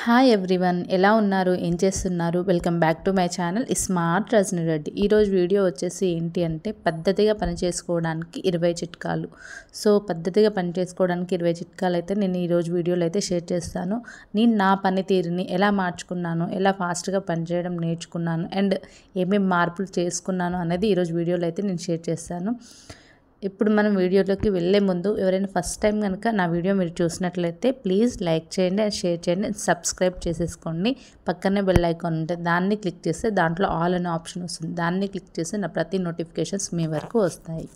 Hi everyone, ఎలా ఉన్నారు? ఏం చేస్తున్నారు? Welcome back to my channel smart Rajani Reddy. ఈరోజు వీడియో వచ్చేసి ఏంటి అంటే పద్ధతిగా పని చేసుకోవడానికి 20 చిట్కాలు. సో పద్ధతిగా పని చేసుకోవడానికి 20 చిట్కాలు అయితే నేను ఈరోజు వీడియోలో అయితే షేర్ చేస్తాను. నేను నా పనితీరుని ఎలా మార్చుకున్నాను, ఎలా ఫాస్ట్గా పనిచేయడం నేర్చుకున్నాను అండ్ ఏమేమి మార్పులు చేసుకున్నాను అనేది ఈరోజు వీడియోలో అయితే నేను షేర్ చేస్తాను. ఇప్పుడు మనం వీడియోలోకి వెళ్ళే ముందు ఎవరైనా ఫస్ట్ టైం కనుక నా వీడియో మీరు చూసినట్లయితే ప్లీజ్ లైక్ చేయండి అండ్ షేర్ చేయండి అండ్ సబ్స్క్రైబ్ చేసేసుకోండి. పక్కనే బెల్ ఐకాన్ ఉంటే దాన్ని క్లిక్ చేస్తే దాంట్లో ఆల్ అనే ఆప్షన్ వస్తుంది. దాన్ని క్లిక్ చేస్తే నా ప్రతి నోటిఫికేషన్స్ మీ వరకు వస్తాయి.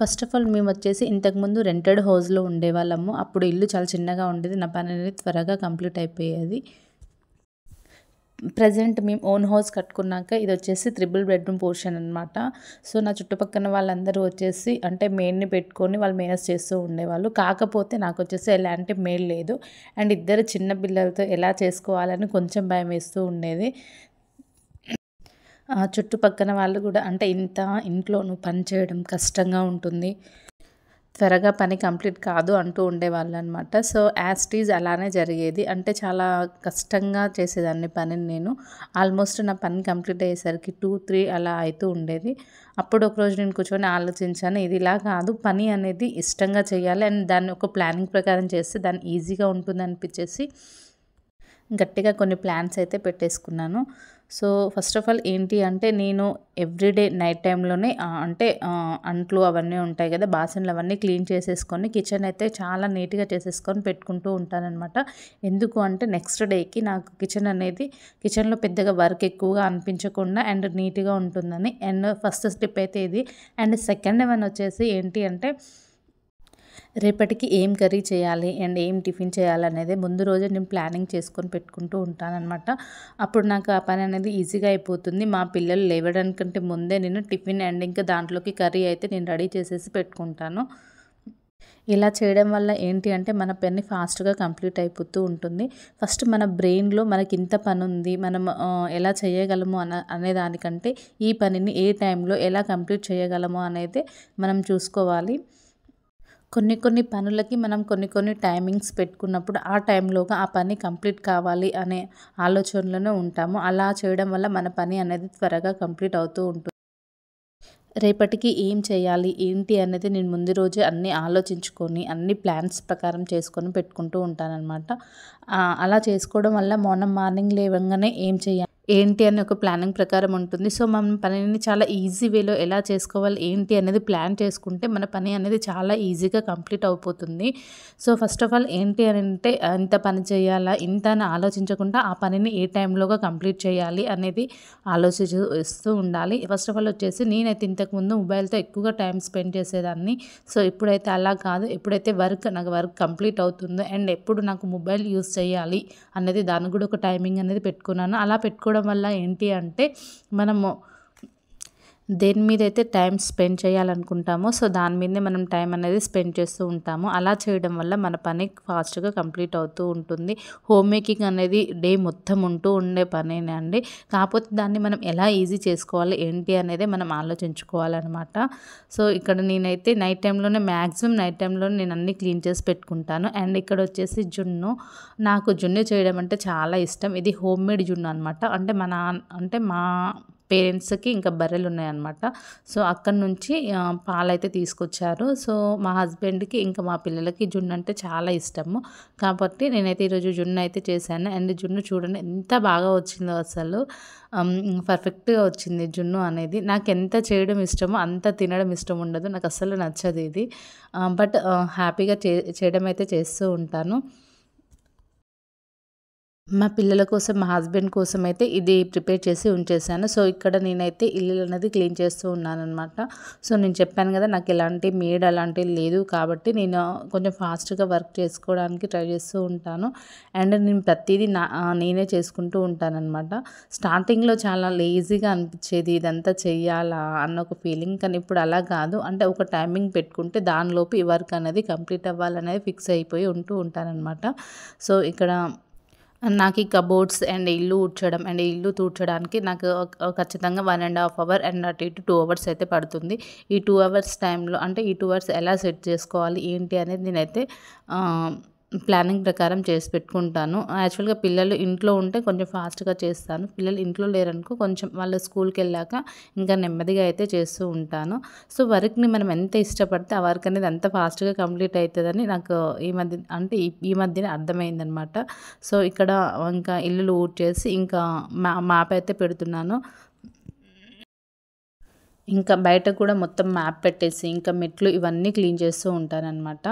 ఫస్ట్ ఆఫ్ ఆల్ మేము వచ్చేసి ఇంతకుముందు రెంటెడ్ హౌస్లో ఉండేవాళ్ళము. అప్పుడు ఇల్లు చాలా చిన్నగా ఉండేది, నా పని అనేది త్వరగా కంప్లీట్ అయిపోయేది. ప్రజెంట్ మేము ఓన్ హౌస్ కట్టుకున్నాక ఇది వచ్చేసి 3 బెడ్రూమ్ పోర్షన్ అనమాట. సో నా చుట్టుపక్కల వాళ్ళందరూ వచ్చేసి అంటే మెయిడ్ని పెట్టుకొని వాళ్ళు మేనేజ్ చేస్తూ ఉండేవాళ్ళు. కాకపోతే నాకు వచ్చేసి ఎలాంటి మెయిడ్ లేదు అండ్ ఇద్దరు చిన్న పిల్లలతో ఎలా చేసుకోవాలని కొంచెం భయం వేస్తూ ఉండేది. చుట్టుపక్కల వాళ్ళు కూడా అంటే ఇంట్లో నువ్వు పని చేయడం కష్టంగా ఉంటుంది, త్వరగా పని కంప్లీట్ కాదు అంటూ ఉండేవాళ్ళు అనమాట. సో యాజ్ ఇట్ ఈజ్ అలానే జరిగేది. అంటే చాలా కష్టంగా చేసేదాన్ని పనిని నేను. ఆల్మోస్ట్ నా పని కంప్లీట్ అయ్యేసరికి 2-3 అలా అవుతూ ఉండేది. అప్పుడు ఒకరోజు నేను కూర్చొని ఆలోచించాను, ఇది ఇలా కాదు, పని అనేది ఇష్టంగా చేయాలి అండ్ దాన్ని ఒక ప్లానింగ్ ప్రకారం చేస్తే దాన్ని ఈజీగా ఉంటుంది అనిపించేసి గట్టిగా కొన్ని ప్లాన్స్ అయితే పెట్టేసుకున్నాను. సో ఫస్ట్ ఆఫ్ ఆల్ ఏంటి అంటే నేను ఎవ్రీడే నైట్ టైంలోనే అంట్లు అవన్నీ ఉంటాయి కదా, బాసన్లు అవన్నీ క్లీన్ చేసేసుకొని కిచెన్ అయితే చాలా నీట్గా చేసేసుకొని పెట్టుకుంటూ ఉంటానన్నమాట. ఎందుకు అంటే నెక్స్ట్ డేకి నాకు కిచెన్లో పెద్దగా వర్క్ ఎక్కువగా అనిపించకుండా అండ్ నీట్గా ఉంటుందని. అండ్ ఫస్ట్ స్టెప్ అయితే ఇది. అండ్ సెకండ్ వన్ వచ్చేసి ఏంటి అంటే రేపటికి ఏం కర్రీ చేయాలి అండ్ ఏం టిఫిన్ చేయాలి అనేది ముందు రోజే నేను ప్లానింగ్ చేసుకొని పెట్టుకుంటూ ఉంటానన్నమాట. అప్పుడు నాకు ఆ పని అనేది ఈజీగా అయిపోతుంది. మా పిల్లలు లేవడానికంటే ముందే నేను టిఫిన్ అండ్ ఇంకా దాంట్లోకి కర్రీ అయితే నేను రెడీ చేసేసి పెట్టుకుంటాను. ఇలా చేయడం వల్ల ఏంటి అంటే మన పని ఫాస్ట్గా కంప్లీట్ అయిపోతూ ఉంటుంది. ఫస్ట్ మన బ్రెయిన్లో మనకి ఇంత పని ఉంది, మనం ఎలా చేయగలము అనే దానికంటే ఈ పనిని ఏ టైంలో ఎలా కంప్లీట్ చేయగలము అనేది మనం చూసుకోవాలి. కొన్ని పనులకి మనం కొన్ని టైమింగ్స్ పెట్టుకున్నప్పుడు ఆ టైంలోగా ఆ పని కంప్లీట్ కావాలి అనే ఆలోచనలోనే ఉంటాము. అలా చేయడం వల్ల మన పని అనేది త్వరగా కంప్లీట్ అవుతూ ఉంటుంది. రేపటికి ఏం చేయాలి ఏంటి అనేది నేను ముందు రోజే అన్నీ ఆలోచించుకొని అన్ని ప్లాన్స్ ప్రకారం చేసుకొని పెట్టుకుంటూ ఉంటానన్నమాట. అలా చేసుకోవడం వల్ల మార్నింగ్ లేవగానే ఏం చేయాలి ఏంటి అని ఒక ప్లానింగ్ ప్రకారం ఉంటుంది. సో మనం పనిని చాలా ఈజీ వేలో ఎలా చేసుకోవాలి ఏంటి అనేది ప్లాన్ చేసుకుంటే మన పని అనేది చాలా ఈజీగా కంప్లీట్ అయిపోతుంది. సో ఫస్ట్ ఆఫ్ ఆల్ ఏంటి అని అంటే ఇంత పని చేయాలా ఇంత అని ఆలోచించకుండా ఆ పనిని ఏ టైంలోగా కంప్లీట్ చేయాలి అనేది ఆలోచిస్తూ ఉండాలి. ఫస్ట్ ఆఫ్ ఆల్ వచ్చేసి నేనైతే ఇంతకుముందు మొబైల్తో ఎక్కువగా టైం స్పెండ్ చేసేదాన్ని. సో ఇప్పుడైతే అలా కాదు. ఎప్పుడైతే నాకు వర్క్ కంప్లీట్ అవుతుందో అండ్ ఎప్పుడు నాకు మొబైల్ యూస్ చేయాలి అనేది దానికి కూడా ఒక టైమింగ్ అనేది పెట్టుకున్నాను. అలా పెట్టుకోవడం వల్ల ఏంటి అంటే మనము దేని మీద అయితే టైం స్పెండ్ చేయాలనుకుంటామో సో దాని మీదనే మనం టైం అనేది స్పెండ్ చేస్తూ ఉంటాము. అలా చేయడం వల్ల మన పని ఫాస్ట్గా కంప్లీట్ అవుతూ ఉంటుంది. హోమ్ మేకింగ్ అనేది డే మొత్తం ఉంటూ ఉండే పనేనండి. కాకపోతే దాన్ని మనం ఎలా ఈజీ చేసుకోవాలి ఏంటి అనేది మనం ఆలోచించుకోవాలన్నమాట. సో ఇక్కడ నేనైతే మ్యాక్సిమం నైట్ టైంలో నేను అన్నీ క్లీన్ చేసి పెట్టుకుంటాను. అండ్ ఇక్కడ వచ్చేసి నాకు జున్ను చేయడం అంటే చాలా ఇష్టం. ఇది హోమ్ మేడ్ జున్ను అనమాట. అంటే మా పేరెంట్స్కి ఇంకా బర్రెలు ఉన్నాయన్నమాట. సో అక్కడి నుంచి పాలైతే తీసుకొచ్చారు. సో మా హస్బెండ్కి ఇంకా మా పిల్లలకి జున్ను అంటే చాలా ఇష్టము. కాబట్టి నేనైతే ఈరోజు జున్ను అయితే చేశాను. అండ్ జున్ను చూడండి ఎంత బాగా వచ్చిందో, అసలు పర్ఫెక్ట్గా వచ్చింది జున్ను అనేది. నాకు ఎంత చేయడం ఇష్టమో అంత తినడం ఇష్టం ఉండదు, నాకు అస్సలు నచ్చదు ఇది. బట్ హ్యాపీగా చేయడం అయితే చేస్తూ ఉంటాను. మా పిల్లల కోసం మా హస్బెండ్ కోసం అయితే ఇది ప్రిపేర్ చేసి ఉంచేసాను. సో ఇక్కడ నేనైతే ఇల్లు అనేది క్లీన్ చేస్తూ ఉన్నానన్నమాట. సో నేను చెప్పాను కదా నాకు ఎలాంటి మేడ్ అలాంటివి లేదు, కాబట్టి నేను కొంచెం ఫాస్ట్గా వర్క్ చేసుకోవడానికి ట్రై చేస్తూ ఉంటాను. అండ్ నేను ప్రతిదీ నేనే చేసుకుంటూ ఉంటానన్నమాట. స్టార్టింగ్లో చాలా లేజీగా అనిపించేది, ఇదంతా చెయ్యాలా అన్న ఒక ఫీలింగ్. కానీ ఇప్పుడు అలా కాదు. అంటే ఒక టైమింగ్ పెట్టుకుంటే దానిలోపు ఈ వర్క్ అనేది కంప్లీట్ అవ్వాలనేది ఫిక్స్ అయిపోయి ఉంటానన్నమాట. సో ఇక్కడ నాకు ఈ కబోర్డ్స్ అండ్ ఇల్లు తూడ్చడానికి నాకు ఖచ్చితంగా 1.5 అవర్ అండ్ అటు ఇటు 2 అవర్స్ అయితే పడుతుంది. ఈ 2 అవర్స్ టైంలో అంటే ఈ 2 అవర్స్ ఎలా సెట్ చేసుకోవాలి ఏంటి అనేది నేనైతే ప్లానింగ్ ప్రకారం చేసి పెట్టుకుంటాను. యాక్చువల్‌గా పిల్లలు ఇంట్లో ఉంటే కొంచెం ఫాస్ట్‌గా చేస్తాను. పిల్లలు ఇంట్లో లేరనుకో కొంచెం వాళ్ళు స్కూల్‌కెళ్ళాక ఇంకా నెమ్మదిగా అయితే చేస్తూ ఉంటాను. సో, వర్క్‌ని మనం ఎంత ఇష్టపడితే ఆ వర్క్ అనేది అంత ఫాస్ట్‌గా కంప్లీట్ అయితదని నాకు ఈ మధ్య అంటే ఈ మధ్యనే అర్థమైందనమాట. సో, ఇక్కడ ఇంకా ఇల్లులు ఊడ్చేసి ఇంకా మాప్ అయితే పెడుతున్నాను. ఇంకా బయట కూడా మొత్తం మ్యాప్ పెట్టేసి ఇంకా మెట్లు ఇవన్నీ క్లీన్ చేస్తూ ఉంటాననమాట.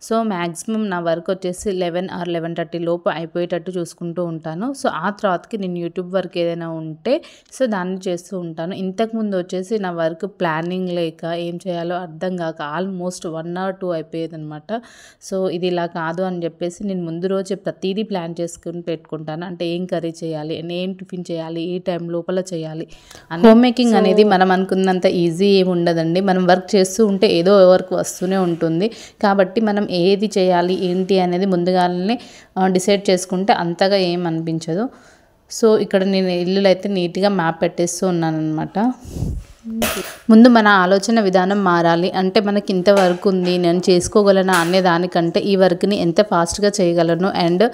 సో, మ్యాక్సిమం నా వర్క్ వచ్చేసి 11 ఆర్ 11:30 లోపు అయిపోయేటట్టు చూసుకుంటూ ఉంటాను. సో, ఆ తర్వాతకి నేను యూట్యూబ్ వర్క్ ఏదైనా ఉంటే సో, దాన్ని చేస్తూ ఉంటాను. ఇంతకుముందు వచ్చేసి నా వర్క్ ప్లానింగ్ లేక ఏం చేయాలో అర్థం కాక ఆల్మోస్ట్ 1 ఆర్ 2 అయిపోయేదనమాట. సో, ఇది ఇలా కాదు అని చెప్పేసి నేను ముందు రోజే ప్రతీదీ ప్లాన్ చేసుకొని పెట్టుకుంటాను. అంటే ఏం కర్రీ చేయాలి, ఏం టిఫిన్ చేయాలి, ఏ టైం లోపల చేయాలి. హోమ్ మేకింగ్ అనేది మనం అనుకున్నంత ఈజీ ఏమి ఉండదండి. మనం వర్క్ చేస్తూ ఉంటే ఏదో వర్క్ వస్తూనే ఉంటుంది. కాబట్టి మనం ఏది చేయాలి ఏంటి అనేది ముందుగానే డిసైడ్ చేసుకుంటే అంతగా ఏం అనిపించదు. సో, ఇక్కడ నేను ఇల్లులు అయితే నీట్‌గా మ్యాప్ పెట్టేస్తూ ఉన్నానన్నమాట. ముందు మన ఆలోచన విధానం మారాలి. అంటే మనకి ఇంత వర్క్ ఉంది, నేను చేసుకోగలనా అనే దానికంటే ఈ వర్క్‌ని ఎంత ఫాస్ట్‌గా చేయగలను అండ్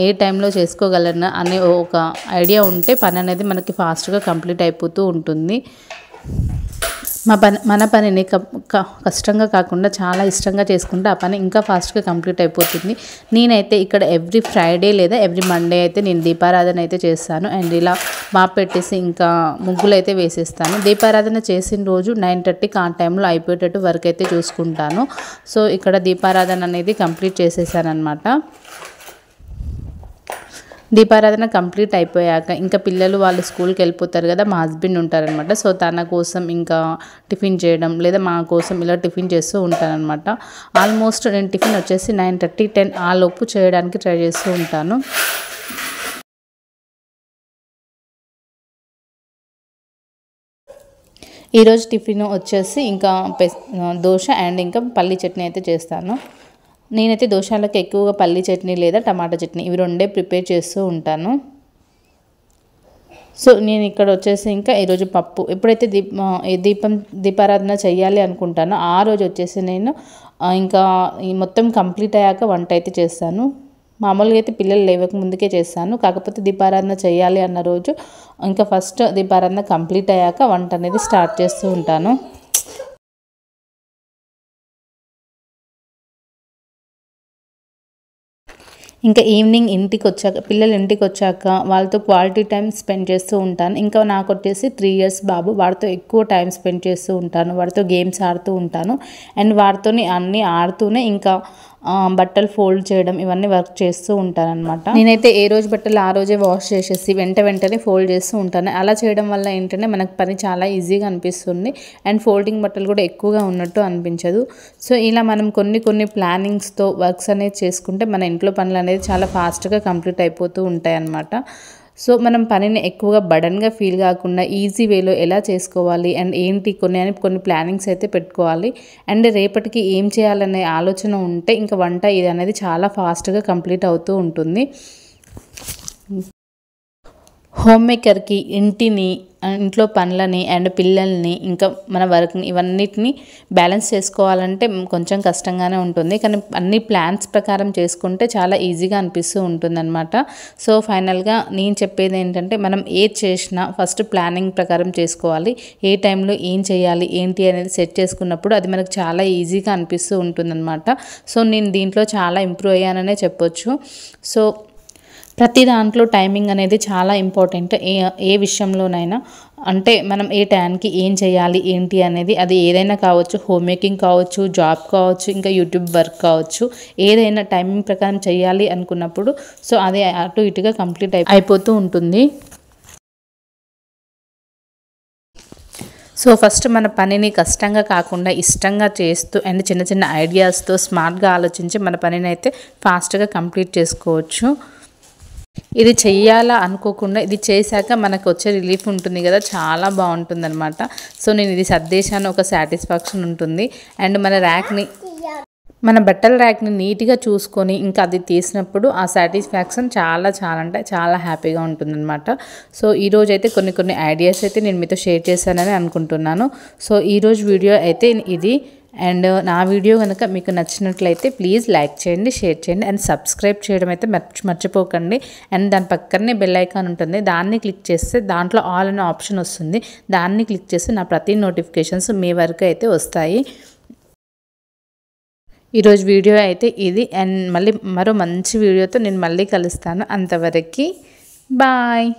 ఏ టైంలో చేసుకోగలను అనే ఒక ఐడియా ఉంటే పని అనేది మనకి ఫాస్ట్‌గా కంప్లీట్ అయిపోతూ ఉంటుంది. మన పనిని కష్టంగా కాకుండా చాలా ఇష్టంగా చేసుకుంటే ఆ పని ఇంకా ఫాస్ట్‌గా కంప్లీట్ అయిపోతుంది. నేనైతే ఇక్కడ ఎవ్రీ ఫ్రైడే లేదా ఎవ్రీ మండే అయితే నేను దీపారాధన అయితే చేస్తాను. అండ్ ఇలా మాప్ పెట్టేసి ఇంకా ముగ్గులు అయితే వేసేస్తాను. దీపారాధన చేసిన రోజు 9:30కి ఆ టైంలో అయిపోయేటట్టు వర్క్ అయితే చూసుకుంటాను. సో, ఇక్కడ దీపారాధన అనేది కంప్లీట్ చేసేసాననమాట. దీపారాధన కంప్లీట్ అయిపోయాక ఇంకా పిల్లలు వాళ్ళు స్కూల్కి వెళ్ళిపోతారు కదా, మా హస్బెండ్ ఉంటారనమాట. సో, తన కోసం ఇంకా టిఫిన్ చేయడం లేదా మా కోసం ఇలా టిఫిన్ చేస్తూ ఉంటానన్నమాట. ఆల్మోస్ట్ నేను టిఫిన్ వచ్చేసి 9:30, 10 ఆ లోపు చేయడానికి ట్రై చేస్తూ ఉంటాను. ఈరోజు టిఫిన్ వచ్చేసి ఇంకా దోశ అండ్ ఇంకా పల్లీ చట్నీ అయితే చేస్తాను. నేనైతే దోశలకు ఎక్కువగా పల్లీ చట్నీ లేదా టమాటా చట్నీ ఇవి రెండే ప్రిపేర్ చేస్తూ ఉంటాను. సో, నేను ఇక్కడ వచ్చేసి ఇంకా ఈరోజు పప్పు ఎప్పుడైతే దీపారాధన చేయాలి అనుకుంటానో ఆ రోజు వచ్చేసి నేను ఇంకా ఈ మొత్తం కంప్లీట్ అయ్యాక వంట అయితే చేస్తాను. మామూలుగా అయితే పిల్లలు లేవక ముందుకే చేస్తాను. కాకపోతే దీపారాధన చేయాలి అన్న రోజు ఇంకా ఫస్ట్ దీపారాధన కంప్లీట్ అయ్యాక వంట అనేది స్టార్ట్ చేస్తూ ఉంటాను. ఇంకా ఈవినింగ్ పిల్లలు ఇంటికి వచ్చాక వాళ్ళతో క్వాలిటీ టైం స్పెండ్ చేస్తూ ఉంటాను. ఇంకా నాకు వచ్చేసి 3 ఇయర్స్ బాబు, వాడితో ఎక్కువ టైం స్పెండ్ చేస్తూ ఉంటాను. వాడితో గేమ్స్ ఆడుతూ ఉంటాను అండ్ వాడితోని అన్నీ ఆడుతూనే ఇంకా బట్టలు ఫోల్డ్ చేయడం ఇవన్నీ వర్క్ చేస్తూ ఉంటానన్నమాట. నేనైతే ఏ రోజు బట్టలు ఆ రోజే వాష్ చేసేసి వెంటనే ఫోల్డ్ చేస్తూ ఉంటాను. అలా చేయడం వల్ల ఏంటంటే మనకు పని చాలా ఈజీగా అనిపిస్తుంది అండ్ ఫోల్డింగ్ బట్టలు కూడా ఎక్కువగా ఉన్నట్టు అనిపించదు. సో, ఇలా మనం కొన్ని ప్లానింగ్స్తో వర్క్స్ అనేది చేసుకుంటే మన ఇంట్లో పనులు అనేది చాలా ఫాస్ట్గా కంప్లీట్ అయిపోతూ ఉంటాయి అన్నమాట. సో, మనం పనిని ఎక్కువగా బర్డెన్‌గా ఫీల్ కాకుండా ఈజీ వేలో ఎలా చేసుకోవాలి అండ్ ఏంటి కొన్ని ప్లానింగ్స్ అయితే పెట్టుకోవాలి. అండ్ రేపటికి ఏం చేయాలనే ఆలోచన ఉంటే ఇంకా వంట ఇది అనేది చాలా ఫాస్ట్‌గా కంప్లీట్ అవుతూ ఉంటుంది. హోమ్ మేకర్‌కి ఇంట్లో పనులని అండ్ పిల్లల్ని ఇంకా మన వర్క్‌ని ఇవన్నిటిని బ్యాలెన్స్ చేసుకోవాలంటే కొంచెం కష్టంగానే ఉంటుంది. కానీ అన్ని ప్లాన్స్ ప్రకారం చేసుకుంటే చాలా ఈజీగా అనిపిస్తూ ఉంటుందన్నమాట. సో, ఫైనల్‌గా నేను చెప్పేది ఏంటంటే మనం ఏది చేసినా ఫస్ట్ ప్లానింగ్ ప్రకారం చేసుకోవాలి. ఏ టైంలో ఏం చేయాలి ఏంటి అనేది సెట్ చేసుకున్నప్పుడు అది మనకు చాలా ఈజీగా అనిపిస్తూ ఉంటుందన్నమాట. సో, నేను దీంట్లో చాలా ఇంప్రూవ్ అయ్యాననే చెప్పొచ్చు. సో, ప్రతి దాంట్లో టైమింగ్ అనేది చాలా ఇంపార్టెంట్. ఏ విషయంలోనైనా అంటే మనం ఏ టైంకి ఏం చేయాలి ఏంటి అనేది అది ఏదైనా కావచ్చు, హోమ్ మేకింగ్ కావచ్చు, జాబ్ కావచ్చు, ఇంకా యూట్యూబ్ వర్క్ కావచ్చు, ఏదైనా టైమింగ్ ప్రకారం చేయాలి అనుకున్నప్పుడు సో, అది అటు ఇటుగా కంప్లీట్ అయిపోతూ ఉంటుంది. సో, ఫస్ట్ మన పనిని కష్టంగా కాకుండా ఇష్టంగా చేస్తూ అండ్ చిన్న ఐడియాస్తో స్మార్ట్గా ఆలోచించి మన పనిని అయితే ఫాస్ట్గా కంప్లీట్ చేసుకోవచ్చు. ఇది చెయ్యాలా అనుకోకుండా ఇది చేశాక మనకు వచ్చే రిలీఫ్ ఉంటుంది కదా, చాలా బాగుంటుందన్నమాట. సో, నేను ఇది సర్దేశాను ఒక సాటిస్ఫాక్షన్ ఉంటుంది. అండ్ మన బట్టల ర్యాక్ని నీట్గా చూసుకొని ఇంకా అది తీసినప్పుడు ఆ సాటిస్ఫాక్షన్ చాలా అంటే చాలా హ్యాపీగా ఉంటుందన్నమాట. సో, ఈరోజు అయితే కొన్ని ఐడియాస్ అయితే నేను మీతో షేర్ చేశానని అనుకుంటున్నాను. సో, ఈరోజు వీడియో అయితే ఇది. అండ్ నా వీడియో కనుక మీకు నచ్చినట్లయితే ప్లీజ్ లైక్ చేయండి, షేర్ చేయండి అండ్ సబ్స్క్రైబ్ చేయడం అయితే మర్చిపోకండి. అండ్ దాని పక్కనే బెల్ ఐకాన్ ఉంటుంది, దాన్ని క్లిక్ చేస్తే దాంట్లో ఆల్ అనే ఆప్షన్ వస్తుంది. దాన్ని క్లిక్ చేస్తే నా ప్రతి నోటిఫికేషన్స్ మీ వరకు అయితే వస్తాయి. ఈరోజు వీడియో అయితే ఇది. అండ్ మళ్ళీ మరో మంచి వీడియోతో నేను మళ్ళీ కలుస్తాను. అంతవరకు బాయ్.